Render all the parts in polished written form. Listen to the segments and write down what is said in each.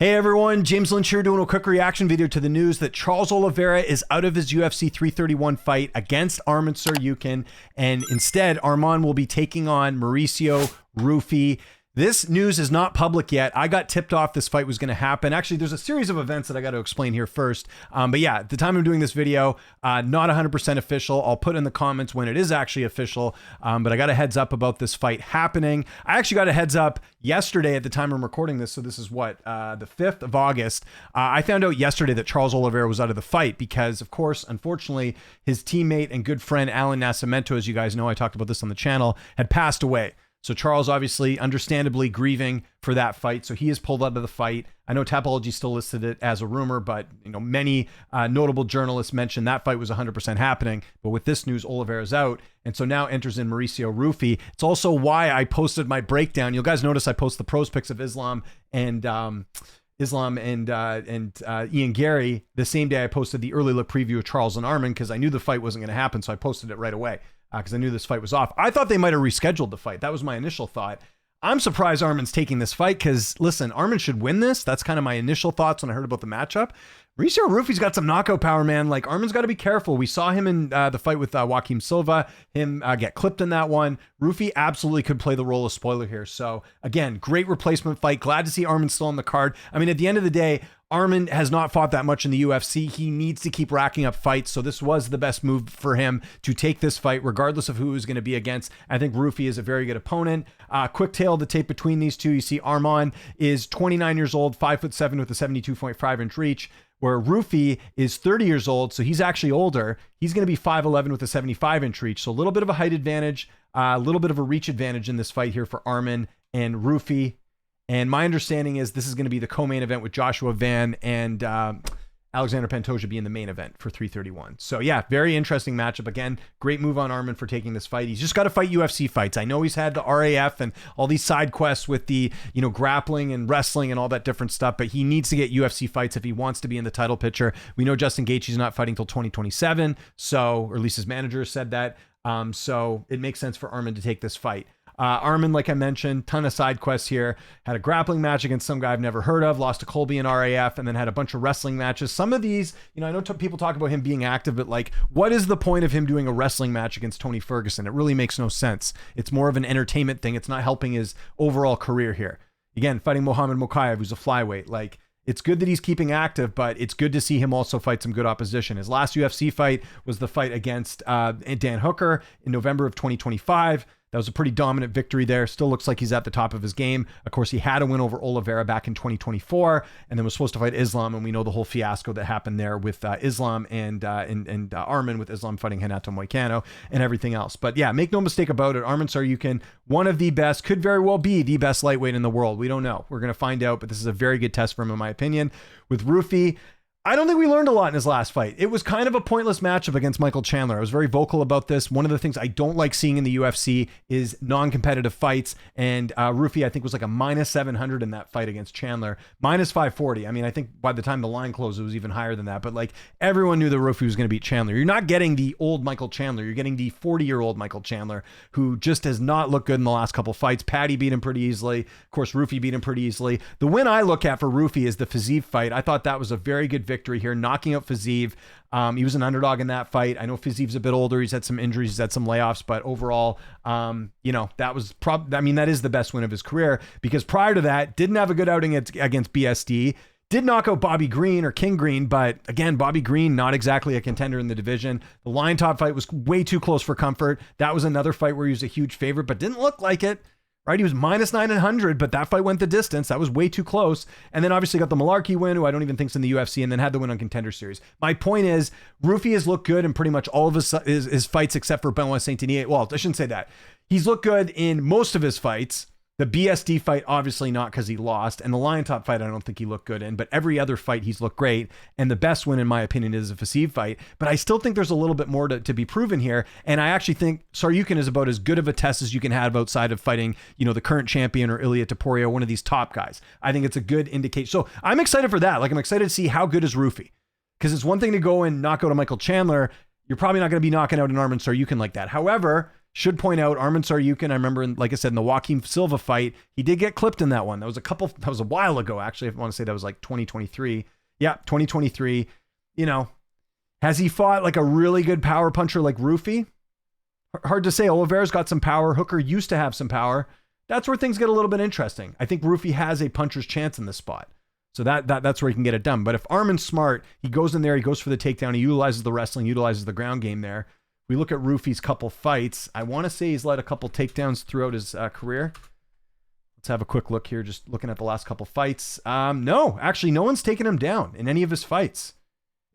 Hey everyone, James Lynch here doing a quick reaction video to the news that Charles Oliveira is out of his UFC 331 fight against Arman Tsarukyan, and instead Arman will be taking on Mauricio Ruffy. This news is not public yet. I got tipped off this fight was going to happen. Actually, there's a series of events that I got to explain here first. But yeah, at the time I'm doing this video, not 100% official. I'll put in the comments when it is actually official. But I got a heads up about this fight happening. I actually got a heads up yesterday at the time I'm recording this. So this is what, the 5th of August. I found out yesterday that Charles Oliveira was out of the fight because, of course, unfortunately, his teammate and good friend, Alan Nascimento, as you guys know, I talked about this on the channel, had passed away. So Charles obviously understandably grieving for that fight. So he is pulled out of the fight. I know Tapology still listed it as a rumor, but many notable journalists mentioned that fight was 100% happening. But with this news, Oliveira's out. And so now enters in Mauricio Ruffy. It's also why I posted my breakdown. You guys notice I post the pros picks of Islam and Ian Gary the same day I posted the early look preview of Charles and Arman because I knew the fight wasn't going to happen. So I posted it right away. Because I knew this fight was off. I thought they might have rescheduled the fight. That was my initial thought. I'm surprised Arman's taking this fight because, listen, Arman should win this. That's kind of my initial thoughts when I heard about the matchup. Mauricio Ruffy's got some knockout power, man. Like, Arman's got to be careful. We saw him in the fight with Joaquim Silva, him get clipped in that one. Ruffy absolutely could play the role of spoiler here. So, again, great replacement fight. Glad to see Arman still on the card. I mean, at the end of the day, Arman has not fought that much in the UFC. He needs to keep racking up fights. So this was the best move for him to take this fight, regardless of who he was going to be against. I think Ruffy is a very good opponent. Quick tail of the tape between these two. You see Arman is 29 years old, 5'7" with a 72.5 inch reach, where Ruffy is 30 years old. So he's actually older. He's going to be 5'11" with a 75 inch reach. So a little bit of a height advantage, a little bit of a reach advantage in this fight here for Arman and Ruffy. And my understanding is this is going to be the co-main event with Joshua Van and Alexander Pantoja being the main event for 331. So yeah, very interesting matchup. Again, great move on Arman for taking this fight. He's just got to fight UFC fights. I know he's had the RAF and all these side quests with the, grappling and wrestling and all that different stuff, but he needs to get UFC fights if he wants to be in the title picture. We know Justin Gaethje's not fighting till 2027. So, or at least his manager said that. So it makes sense for Arman to take this fight. Arman, like I mentioned, ton of side quests here. Had a grappling match against some guy I've never heard of, lost to Colby in RAF, and then had a bunch of wrestling matches. Some of these, I know people talk about him being active, but like, what is the point of him doing a wrestling match against Tony Ferguson? It really makes no sense. It's more of an entertainment thing. It's not helping his overall career here. Again, fighting Mohamed Mokaev, who's a flyweight. Like, it's good that he's keeping active, but it's good to see him also fight some good opposition. His last UFC fight was the fight against Dan Hooker in November of 2025. That was a pretty dominant victory there. Still looks like he's at the top of his game. Of course, he had a win over Oliveira back in 2024, and then was supposed to fight Islam, and we know the whole fiasco that happened there with Islam and Arman, with Islam fighting Renato Moicano and everything else. But yeah, make no mistake about it, Arman Tsarukyan, one of the best, could very well be the best lightweight in the world. We don't know. We're going to find out, but this is a very good test for him, in my opinion. With Ruffy, I don't think we learned a lot in his last fight. It was kind of a pointless matchup against Michael Chandler. I was very vocal about this. One of the things I don't like seeing in the UFC is non-competitive fights. And Ruffy, I think, was like a -700 in that fight against Chandler. -540. I mean, I think by the time the line closed, it was even higher than that. But like, everyone knew that Ruffy was going to beat Chandler. You're not getting the old Michael Chandler. You're getting the 40-year-old Michael Chandler, who just has not looked good in the last couple fights. Paddy beat him pretty easily. Of course, Ruffy beat him pretty easily. The win I look at for Ruffy is the Fiziev fight. I thought that was a very good victory here, knocking out Fiziev. He was an underdog in that fight. I know Fiziev's a bit older. He's had some injuries. He's had some layoffs, but overall, that was that is the best win of his career, because prior to that, didn't have a good outing against BSD. Did knock out Bobby Green, or King Green, but again, Bobby Green, not exactly a contender in the division. The Lion Top fight was way too close for comfort. That was another fight where he was a huge favorite, but didn't look like it. Right, he was -900, but that fight went the distance. That was way too close. And then obviously got the Malarkey win, who I don't even think's in the UFC, and then had the win on Contender Series. My point is, Ruffy has looked good in pretty much all of his fights except for Benoit Saint-Denis. Well, I shouldn't say that. He's looked good in most of his fights. The BSD fight, obviously not, because he lost. And the Lion Top fight, I don't think he looked good in. But every other fight, he's looked great. And the best win, in my opinion, is a Fiziev fight. But I still think there's a little bit more to be proven here. And I actually think Tsarukyan is about as good of a test as you can have outside of fighting, the current champion or Ilia Topuria, one of these top guys. I think it's a good indication. So I'm excited for that. Like, I'm excited to see how good is Ruffy. Because it's one thing to go and knock out a Michael Chandler. You're probably not going to be knocking out an Arman Tsarukyan like that. However, Should point out Arman Tsarukyan, I remember, like I said, in the Joaquin Silva fight, he did get clipped in that one. That was a while ago, actually. I want to say that was like 2023. Yeah, 2023. You know, has he fought like a really good power puncher like Ruffy? Hard to say. Oliveira's got some power. Hooker used to have some power. That's where things get a little bit interesting. I think Ruffy has a puncher's chance in this spot. So that's where he can get it done. But if Arman's smart, he goes in there, he goes for the takedown, he utilizes the wrestling, utilizes the ground game there. We look at Ruffy's couple fights. I want to say he's led a couple takedowns throughout his career. Let's have a quick look here, just looking at the last couple fights. No, actually, no one's taken him down in any of his fights,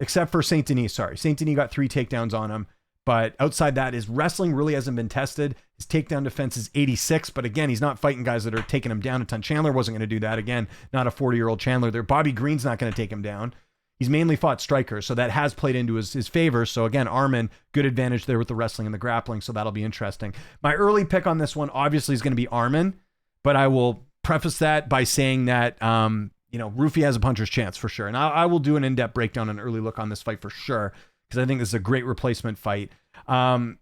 except for Saint Denis. Sorry, Saint Denis got 3 takedowns on him. But outside that, his wrestling really hasn't been tested. His takedown defense is 86. But again, he's not fighting guys that are taking him down a ton. Chandler wasn't going to do that. Again, not a 40-year-old Chandler there. Bobby Green's not going to take him down. He's mainly fought strikers, so that has played into his favor. So again, Arman, good advantage there with the wrestling and the grappling, so that'll be interesting. My early pick on this one obviously is going to be Arman, but I will preface that by saying that Ruffy has a puncher's chance for sure. And I will do an in-depth breakdown and early look on this fight for sure, because I think this is a great replacement fight. My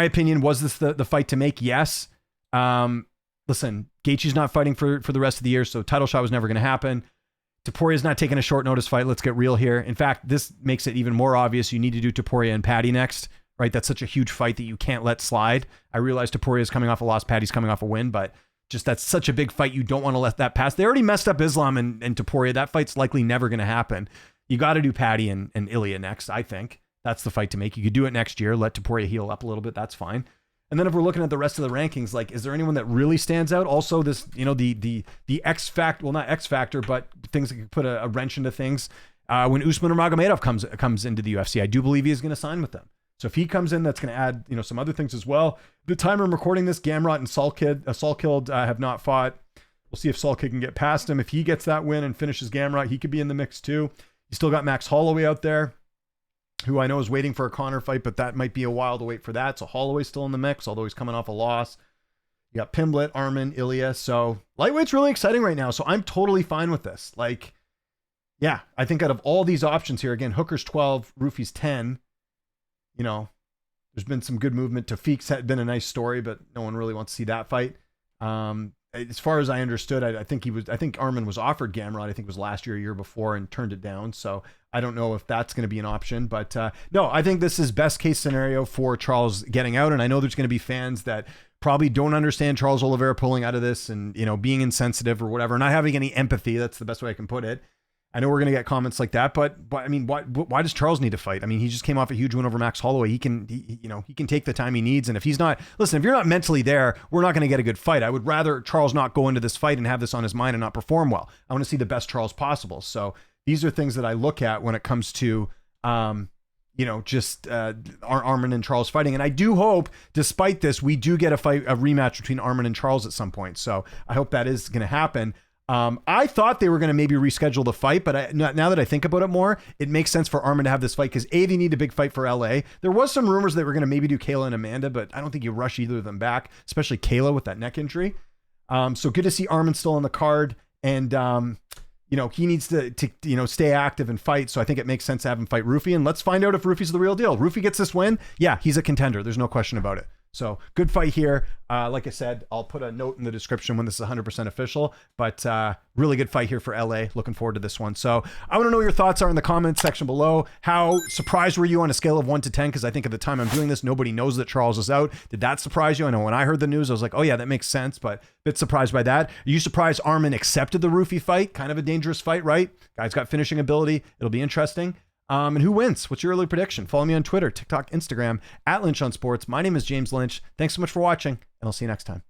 opinion, was this the fight to make? Yes. Listen, Gaethje's not fighting for the rest of the year, so title shot was never going to happen. Topuria's not taking a short notice fight. Let's get real here. In fact, this makes it even more obvious. You need to do Topuria and Paddy next, right? That's such a huge fight that you can't let slide. I realize Topuria's coming off a loss, Paddy's coming off a win, but just that's such a big fight. You don't want to let that pass. They already messed up Islam and Topuria. That fight's likely never going to happen. You got to do Paddy and Ilya next, I think. That's the fight to make. You could do it next year. Let Topuria heal up a little bit. That's fine. And then if we're looking at the rest of the rankings, like, is there anyone that really stands out? Also, this, the X factor, well, not X factor, but things that could put a wrench into things. When Usman or Magomedov comes into the UFC, I do believe he is going to sign with them. So if he comes in, that's going to add, some other things as well. The time I'm recording this, Gamrot and Salkid have not fought. We'll see if Salkid can get past him. If he gets that win and finishes Gamrot, he could be in the mix too. You still got Max Holloway out there, who I know is waiting for a Conor fight, but that might be a while to wait for that. So Holloway's still in the mix, although he's coming off a loss. You got Pimblett, Arman, Ilya. So lightweight's really exciting right now. So I'm totally fine with this. Like, yeah, I think out of all these options here, again, Hooker's 12, Ruffy's 10. There's been some good movement. Tafik's had been a nice story, but no one really wants to see that fight. As far as I understood, I think Arman was offered Gamrot, I think it was last year, a year before, and turned it down. So I don't know if that's going to be an option, but no, I think this is best case scenario for Charles getting out. And I know there's going to be fans that probably don't understand Charles Oliveira pulling out of this and, being insensitive or whatever, not having any empathy. That's the best way I can put it. I know we're going to get comments like that, but I mean, why does Charles need to fight? I mean, he just came off a huge win over Max Holloway. He can take the time he needs. And if if you're not mentally there, we're not going to get a good fight. I would rather Charles not go into this fight and have this on his mind and not perform well. I want to see the best Charles possible. So these are things that I look at when it comes to, Arman and Charles fighting. And I do hope, despite this, we do get a rematch between Arman and Charles at some point. So I hope that is going to happen. I thought they were going to maybe reschedule the fight, but now that I think about it more, it makes sense for Arman to have this fight because they need a big fight for LA. There was some rumors that we're going to maybe do Kayla and Amanda, but I don't think you rush either of them back, especially Kayla with that neck injury. So good to see Arman still on the card, and he needs to stay active and fight. So I think it makes sense to have him fight Ruffy, and let's find out if Ruffy's the real deal. Ruffy gets this win, yeah, he's a contender. There's no question about it. So good fight here. Like I said, I'll put a note in the description when this is 100% official, but really good fight here for LA. Looking forward to this one. So I want to know what your thoughts are in the comments section below. How surprised were you on a scale of 1 to 10? Because I think at the time I'm doing this, nobody knows that Charles is out. Did that surprise you? I know when I heard the news, I was like, oh yeah, that makes sense, but a bit surprised by that. Are you surprised Arman accepted the Ruffy fight? Kind of a dangerous fight, right? Guy's got finishing ability. It'll be interesting. And who wins? What's your early prediction? Follow me on Twitter, TikTok, Instagram, @Lynch on Sports. My name is James Lynch. Thanks so much for watching, and I'll see you next time.